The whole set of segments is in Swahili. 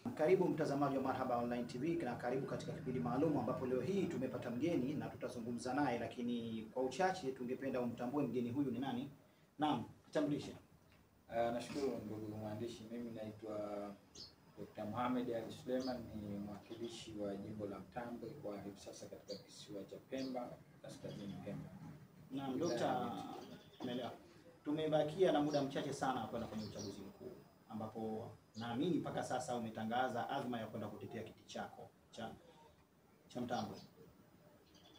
Karibu mtazamaji wa Marhaba Online TV na karibu katika kipindi maalum ambapo leo hii tumepata mgeni na tutazungumza naye, lakini kwa uchache tungependa umtambue mgeni huyu ni nani. Naam, kitambulishe. Nashukuru ndugu mwandishi, mimi naitwa Dr. Mohamed Ali Suleiman, ni mwakilishi wa jimbo la Mtambwe kwa hivi sasa katika kisiwa cha Pemba, kaskazini Pemba. Naam, Dr. Umeelewa. Tumebakia na muda mchache sana kwenda kwenye uchaguzi mkuu ambapo naamini mpaka sasa umetangaza azma ya kwenda kutetea kiti chako cha Mtambwe.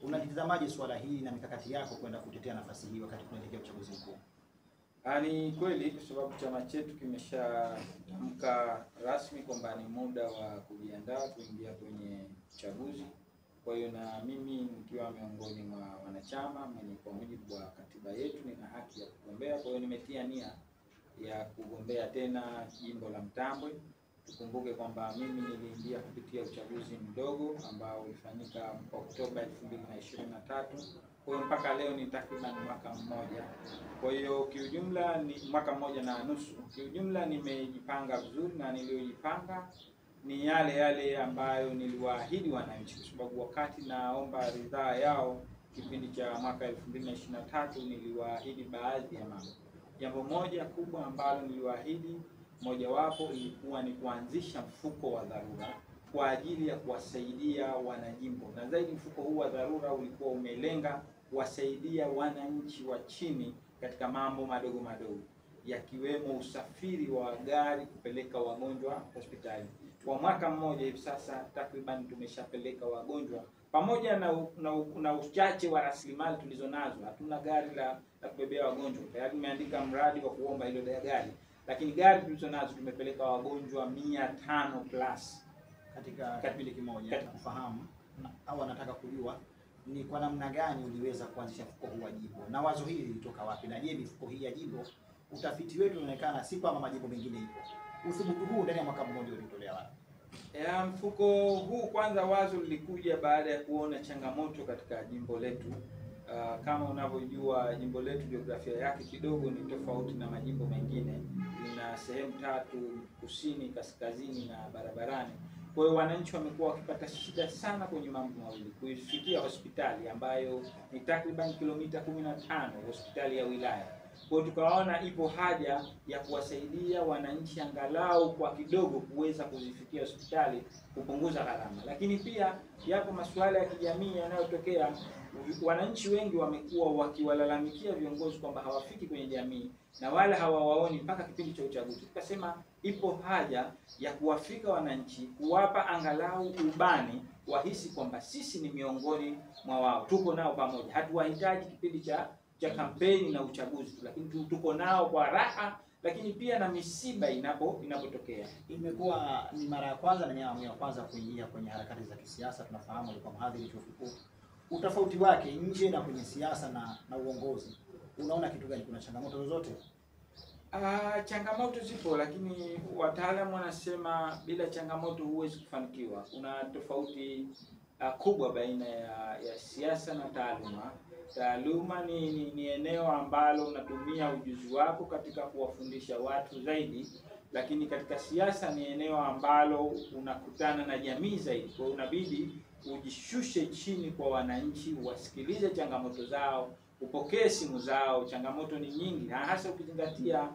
Unalitazamaje swala hili na mikakati yako kwenda kutetea nafasi hii wakati tunaelekea uchaguzi mkuu? Ni kweli kwa sababu chama chetu kimeshatamka rasmi kwamba ni muda wa kujiandaa kuingia kwenye uchaguzi. Kwa hiyo na mimi nikiwa miongoni mwa wanachama mwenye kwa mujibu wa katiba yetu nina haki ya kugombea. Kwa hiyo nimetia nia ya kugombea tena jimbo la Mtambwe. Tukumbuke kwamba mimi niliingia kupitia uchaguzi mdogo ambao ulifanyika Oktoba 2023. Kwa hiyo mpaka leo ni takriban mwaka mmoja. Kwa hiyo kiujumla ni mwaka mmoja na nusu. Kiujumla nimejipanga vizuri, na niliyojipanga ni yale ambayo niliwaahidi wananchi, kwa sababu wakati naomba ridhaa yao kipindi cha mwaka 2023 niliwaahidi baadhi ya mambo. Jambo moja kubwa ambalo niliwaahidi, mojawapo ilikuwa ni kuanzisha mfuko wa dharura kwa ajili ya kuwasaidia wanajimbo, na zaidi mfuko huu wa dharura ulikuwa umelenga kuwasaidia wananchi wa chini katika mambo madogo madogo, yakiwemo usafiri wa gari kupeleka wagonjwa hospitali. Kwa mwaka mmoja hivi sasa takriban tumeshapeleka wagonjwa, pamoja na uchache wa rasilimali tulizonazo. Hatuna gari la kubebea wagonjwa. Tayari nimeandika mradi wa kuomba hilo gari, lakini gari tulizonazo tumepeleka wagonjwa 500 plus katika kipindi kimoja. Kufahamu au anataka kujua ni kwa namna gani uliweza kuanzisha mfuko huu wa jimbo na wazo hili lilitoka wapi, na je, mifuko hii ya jimbo, utafiti wetu unaonekana si kama majimbo mengine ipo. Uthubutu huu ndani ya mwaka mmoja ulitolea wapi? Mfuko huu kwanza wazo lilikuja baada ya kuona changamoto katika jimbo letu. Kama unavyojua jimbo letu jiografia yake kidogo ni tofauti na majimbo mengine. Lina sehemu tatu: kusini, kaskazini na barabarani. Kwa hiyo wananchi wamekuwa wakipata shida sana kwenye mambo mawili: kuifikia hospitali ambayo ni takriban kilomita 15, hospitali ya wilaya. Kwa hiyo tukaona ipo haja ya kuwasaidia wananchi angalau kwa kidogo kuweza kuzifikia hospitali, kupunguza gharama. Lakini pia yapo masuala ya kijamii yanayotokea. Wananchi wengi wamekuwa wakiwalalamikia viongozi kwamba hawafiki kwenye jamii na wala hawawaoni mpaka kipindi cha uchaguzi. Tukasema ipo haja ya kuwafika wananchi, kuwapa angalau ubani, wahisi kwamba sisi ni miongoni mwa wao, tuko nao pamoja. Hatuwahitaji kipindi cha kampeni na uchaguzi tu, lakini tuko nao kwa raha, lakini pia na misiba inapotokea. Imekuwa ni mara ya kwanza na nyamu ya kwanza kuingia kwenye harakati za kisiasa. Tunafahamu alikuwa mhadhiri chuo kikuu. Utofauti wake nje na kwenye siasa na uongozi, unaona kitu gani? Kuna changamoto zozote? Changamoto zipo, lakini wataalamu wanasema bila changamoto huwezi kufanikiwa. Kuna tofauti kubwa baina ya siasa na taaluma. Taaluma ni eneo ambalo unatumia ujuzi wako katika kuwafundisha watu zaidi, lakini katika siasa ni eneo ambalo unakutana na jamii zaidi. Kwa hiyo unabidi ujishushe chini kwa wananchi, uwasikilize changamoto zao, upokee simu zao. Changamoto ni nyingi, hasa ukizingatia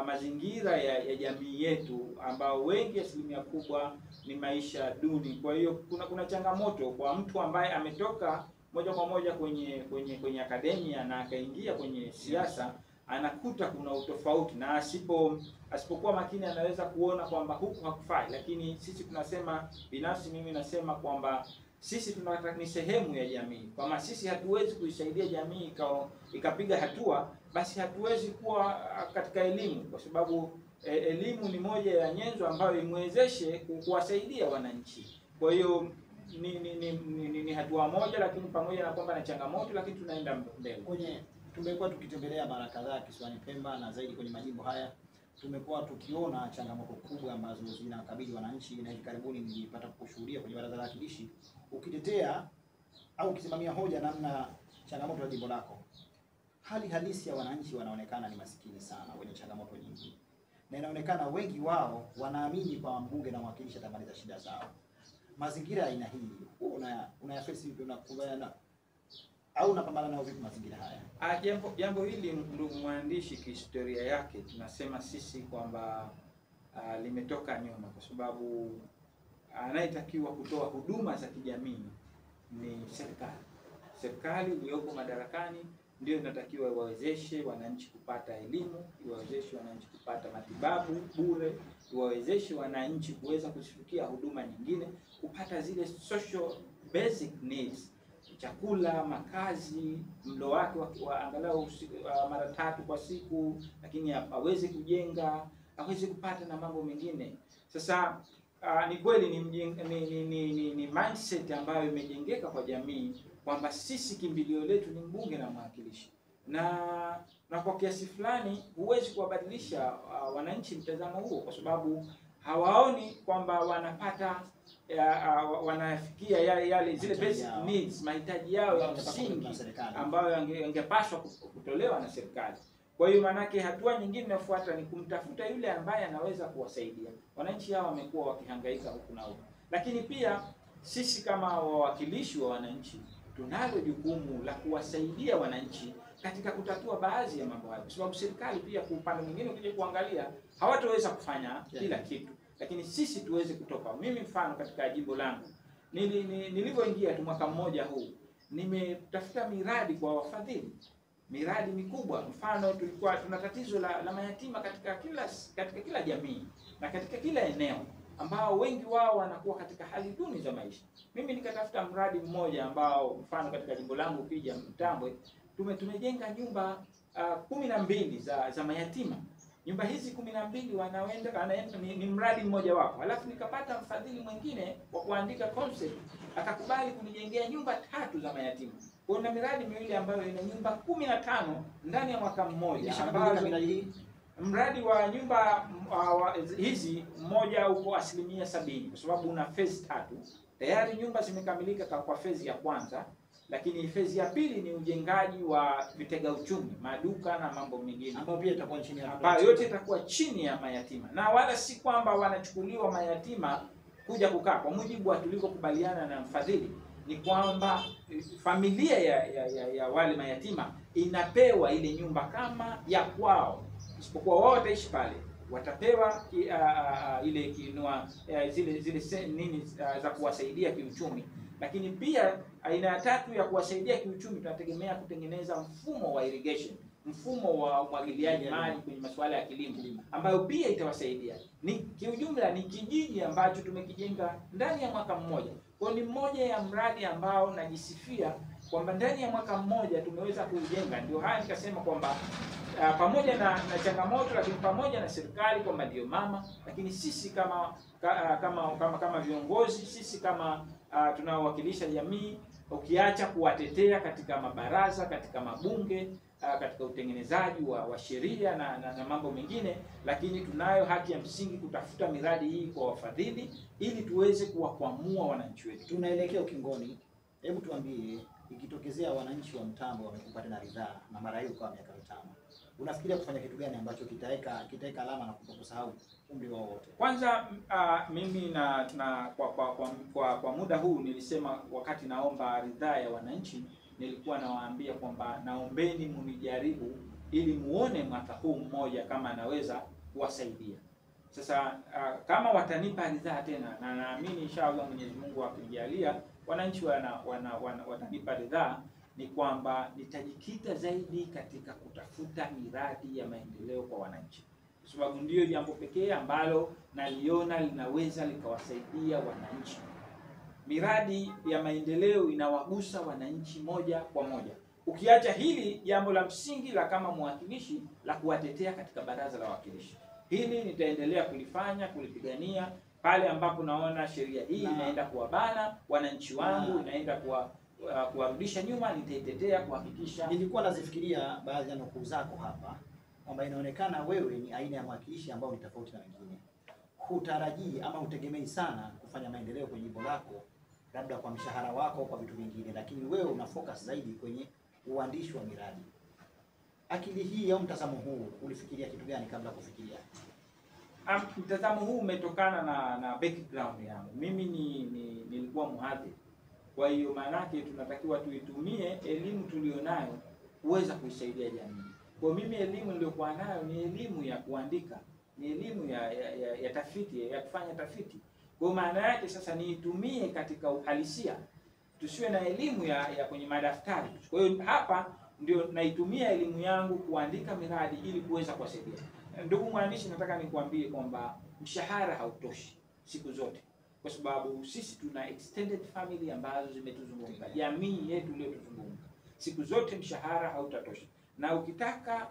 mazingira ya jamii yetu ambao wengi, asilimia kubwa, ni maisha duni. Kwa hiyo kuna changamoto kwa mtu ambaye ametoka moja kwa moja kwenye akademia na akaingia kwenye siasa, anakuta kuna utofauti, na asipokuwa makini anaweza kuona kwamba huku hakufai. Lakini sisi tunasema, binafsi mimi nasema kwamba sisi ni sehemu ya jamii. Kama sisi hatuwezi kuisaidia jamii ikapiga hatua, basi hatuwezi kuwa katika elimu, kwa sababu elimu ni moja ya nyenzo ambayo imwezeshe kuwasaidia wananchi. Kwa hiyo ni hatua moja, lakini pamoja na kwamba na changamoto, lakini tunaenda mbele. Tumekuwa tukitembelea mara kadhaa kisiwani Pemba na zaidi kwenye majimbo haya, tumekuwa tukiona changamoto kubwa ambazo zinakabili wananchi, na hivi karibuni nilipata kushuhudia kwenye baraza la wawakilishi ukitetea au ukisimamia hoja namna changamoto ya jimbo lako. Hali halisi ya wananchi wanaonekana ni masikini sana, wenye changamoto nyingi. na inaonekana wengi wao wanaamini kwa mbunge na mwakilishi atamaliza shida zao. Mazingira ya aina hii unayafesi vipi, unakubaliana au unapambana nao vipi mazingira haya? Jambo hili ndugu mwandishi, kihistoria yake tunasema sisi kwamba limetoka nyuma, kwa sababu anayetakiwa kutoa huduma za kijamii ni serikali. Serikali iliyoko madarakani ndio inatakiwa iwawezeshe wananchi kupata elimu, iwawezeshe wananchi kupata matibabu bure, iwawezeshe wananchi kuweza kufikia huduma nyingine, kupata zile social basic needs, chakula, makazi, mlo wake wa angalau mara 3 kwa siku, lakini aweze kujenga, aweze kupata na mambo mengine. Sasa ni kweli ni mindset ambayo imejengeka kwa jamii kwamba sisi kimbilio letu ni mbunge na mwakilishi, na kwa kiasi fulani huwezi kuwabadilisha wananchi mtazamo huo, kwa sababu hawaoni kwamba wanapata wanafikia yale zile basic needs, mahitaji yao ya msingi ambayo yangepaswa kutolewa na serikali. Kwa hiyo manake hatua nyingine inayofuata ni kumtafuta yule ambaye anaweza kuwasaidia. Wananchi hao wamekuwa wakihangaika huku na huku. Lakini pia sisi kama wawakilishi wa wananchi tunalo jukumu la kuwasaidia wananchi katika kutatua baadhi ya mambo hayo. Kwa sababu serikali pia kwa upande mwingine ukija kuangalia hawataweza kufanya kila kitu. Lakini sisi tuweze kutoka. Mimi mfano katika jimbo langu nilivyoingia tu mwaka mmoja huu, nimetafuta miradi kwa wafadhili. Miradi mikubwa. Mfano tulikuwa tuna tatizo la mayatima katika kila jamii na katika kila eneo, ambao wengi wao wanakuwa katika hali duni za maisha. Mimi nikatafuta mradi mmoja ambao mfano katika jimbo langu Pija Mtambwe tumejenga nyumba 12 za mayatima. Nyumba hizi 12 ni mradi mmoja wapo. Alafu nikapata mfadhili mwingine wa kuandika concept, akakubali kunijengea nyumba 3 za mayatima. Kuna miradi miwili ambayo ina nyumba 15 ndani ya mwaka mmoja, ambazo mradi wa nyumba hizi mmoja uko 70%, kwa sababu una phase 3. Tayari nyumba zimekamilika kwa phase ya kwanza, lakini phase ya pili ni ujengaji wa vitega uchumi, maduka na mambo mengine ambayo pia itakuwa chini ya ambayo yote itakuwa chini ya mayatima. Na wala si kwamba wanachukuliwa mayatima kuja kukaa. Kwa mujibu wa tulikokubaliana na mfadhili ni kwamba familia ya wale mayatima inapewa ile nyumba kama ya kwao, isipokuwa wao wataishi pale, watapewa ile kinua zile nini za kuwasaidia kiuchumi. Lakini pia aina ya tatu ya kuwasaidia kiuchumi, tunategemea kutengeneza mfumo wa irrigation, mfumo wa umwagiliaji maji kwenye masuala ya kilimo, ambayo pia itawasaidia. Ni kiujumla ni kijiji ambacho tumekijenga ndani ya mwaka mmoja. Kwa ni mmoja ya mradi ambao najisifia kwamba ndani ya mwaka mmoja tumeweza kujenga. Ndio haya nikasema kwamba pamoja na changamoto, lakini pamoja na serikali kwamba ndio mama, lakini sisi kama viongozi, sisi kama tunaowakilisha jamii, ukiacha kuwatetea katika mabaraza, katika mabunge, katika utengenezaji wa sheria na mambo mengine, lakini tunayo haki ya msingi kutafuta miradi hii kwa wafadhili ili tuweze kuwakwamua wananchi wetu. Tunaelekea ukingoni. Hebu tuambie, ikitokezea wananchi wa Mtambo wamekupa tena ridhaa na mara hiyo kwa miaka 5, unafikiria kufanya kitu gani ambacho kitaweka alama na kutokusahau umri wao wote? Kwanza mimi kwa muda huu nilisema, wakati naomba ridhaa ya wananchi, nilikuwa nawaambia kwamba naombeni munijaribu ili muone mwaka huu mmoja kama anaweza kuwasaidia. Sasa kama watanipa ridhaa tena, na naamini inshallah Mwenyezi Mungu akijalia wananchi watanipa ridhaa, ni kwamba nitajikita zaidi katika kutafuta miradi ya maendeleo kwa wananchi, kwa sababu ndio jambo pekee ambalo naliona linaweza likawasaidia wananchi. Miradi ya maendeleo inawagusa wananchi moja kwa moja. Ukiacha hili jambo la msingi la kama mwakilishi la kuwatetea katika baraza la wawakilishi, hili nitaendelea kulipigania pale ambapo naona sheria hii inaenda kuwabana wananchi wangu, inaenda kuwarudisha nyuma, nitaitetea kuhakikisha. Nilikuwa nazifikiria baadhi ya nukuu zako hapa kwamba inaonekana wewe ni aina ya mwakilishi ambao ni tofauti na wengine. Hutarajii ama hutegemei sana kufanya maendeleo kwenye jimbo lako, labda kwa mshahara wako au kwa vitu vingine, lakini wewe una focus zaidi kwenye uandishi wa miradi. Akili hii au mtazamo huu ulifikiria kitu gani kabla kufikiria? Mtazamo huu umetokana na background yangu. Mimi nilikuwa mhadhiri. Kwa hiyo maana yake tunatakiwa tuitumie elimu tulionayo kuweza kuisaidia jamii. Kwa mimi elimu niliyokuwa nayo ni elimu ya kuandika, ni elimu ya tafiti, ya kufanya tafiti. Kwa maana yake sasa niitumie katika uhalisia. Tusiwe na elimu ya kwenye madaftari. Kwa hiyo hapa ndio naitumia elimu yangu kuandika miradi ili kuweza kuwasaidia. Ndugu mwandishi, nataka nikuambie kwamba mshahara hautoshi siku zote, kwa sababu sisi tuna extended family ambazo zimetuzunguka, jamii yetu iliyotuzunguka. Siku zote mshahara hautatosha, na ukitaka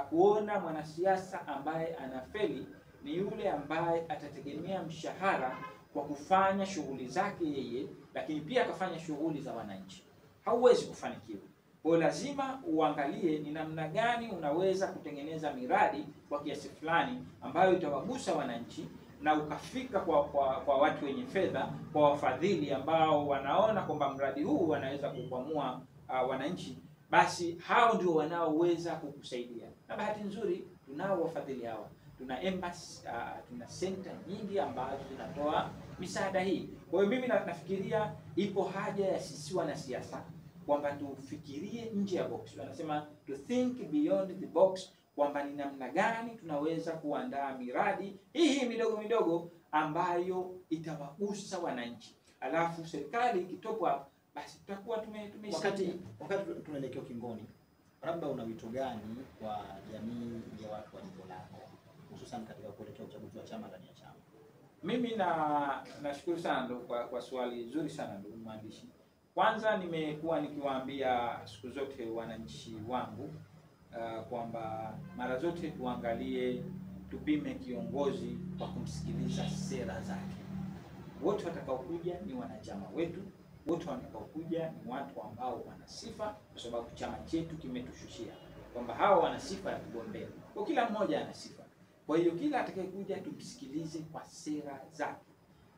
kuona mwanasiasa ambaye anafeli ni yule ambaye atategemea mshahara kwa kufanya shughuli zake yeye, lakini pia akafanya shughuli za wananchi. Hauwezi kufanikiwa. Kwa lazima uangalie ni namna gani unaweza kutengeneza miradi kwa kiasi fulani ambayo itawagusa wananchi, na ukafika kwa watu wenye fedha, kwa wafadhili ambao wanaona kwamba mradi huu wanaweza kukwamua wananchi, basi hao ndio wanaoweza kukusaidia. Na bahati nzuri tunao wafadhili hawa. Tuna embassy, tuna center nyingi ambazo zinatoa misaada hii. Kwa hiyo mimi nafikiria ipo haja ya sisi wanasiasa kwamba tufikirie nje ya box. Wanasema to think beyond the box, kwamba ni namna gani tunaweza kuandaa miradi hii midogo midogo ambayo itawagusa wananchi. Alafu serikali ikitoka, basi tutakuwa tumesaidia. Wakati tunaelekea ukingoni, labda una wito gani kwa jamii ya watu wa jimbo lako, hususan katika kuelekea uchaguzi wa chama ndani ya chama? Mimi nashukuru sana ndo kwa swali zuri sana ndugu mwandishi. Kwanza nimekuwa nikiwaambia siku zote wananchi wangu kwamba mara zote tuangalie, tupime kiongozi kwa kumsikiliza sera zake. Wote watakaokuja ni wanachama wetu, wote watakaokuja ni watu ambao wana sifa, kwa sababu chama chetu kimetushushia kwamba hawa wana sifa ya kugombea. Kwa kila mmoja ana sifa. Kwa hiyo kila atakayekuja tumsikilize kwa sera zake.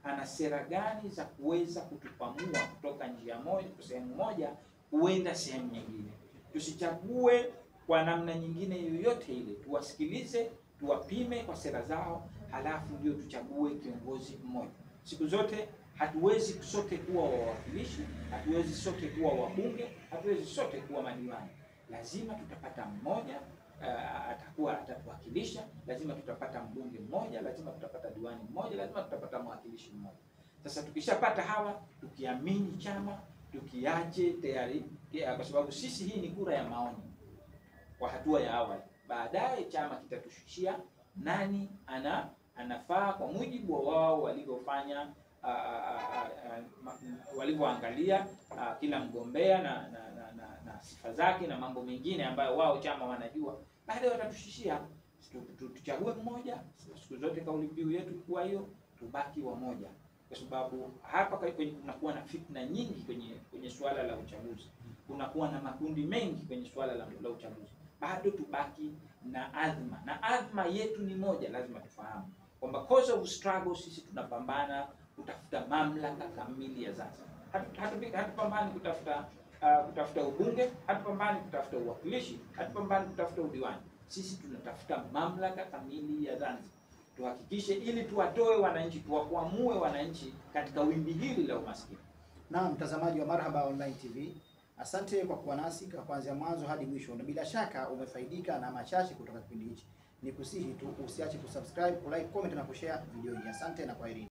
Ana sera gani za kuweza kutupamua kutoka njia moja, sehemu moja kuenda sehemu nyingine. Tusichague kwa namna nyingine yoyote ile. Tuwasikilize, tuwapime kwa sera zao, halafu ndio tuchague kiongozi mmoja. Siku zote hatuwezi sote kuwa wawakilishi, hatuwezi sote kuwa wabunge, hatuwezi sote kuwa madiwani. Lazima tutapata mmoja atatuwakilisha, lazima tutapata mbunge mmoja, lazima tutapata diwani mmoja, lazima tutapata mwakilishi mmoja. Sasa tukishapata hawa, tukiamini chama, tukiache tayari, kwa sababu sisi hii ni kura ya maoni kwa hatua ya awali. Baadaye chama kitatushushia nani anafaa kwa mujibu wa wao walivyofanya, walivyoangalia kila mgombea na sifa zake na mambo mengine ambayo wao chama wanajua. Baadaye watatushishia tuchague mmoja. Siku zote kauli mbiu yetu kwa hiyo tubaki wamoja, kwa sababu hapa kunakuwa na fitna nyingi kwenye suala la uchaguzi, kunakuwa na makundi mengi kwenye suala la uchaguzi. Bado tubaki na adhma, na adhma yetu ni moja. Lazima tufahamu kwamba cause of struggle, sisi tunapambana kutafuta mamlaka kamili ya Zanzibar. Hatupambani kutafuta ubunge, hatupambani kutafuta uwakilishi, hatupambani kutafuta udiwani. Sisi tunatafuta mamlaka kamili ya Zanzibar. Tuhakikishe ili tuwatoe wananchi, tuwakwamue wananchi katika wimbi hili la umaskini. Na mtazamaji wa Marhaba Online TV, asante kwa kuwa nasi kuanzia mwanzo hadi mwisho, na bila shaka umefaidika na machache kutoka kipindi hichi. Nikusihi tu usiache kusubscribe, kulike, comment na kushare video hii. Asante na kwaherini.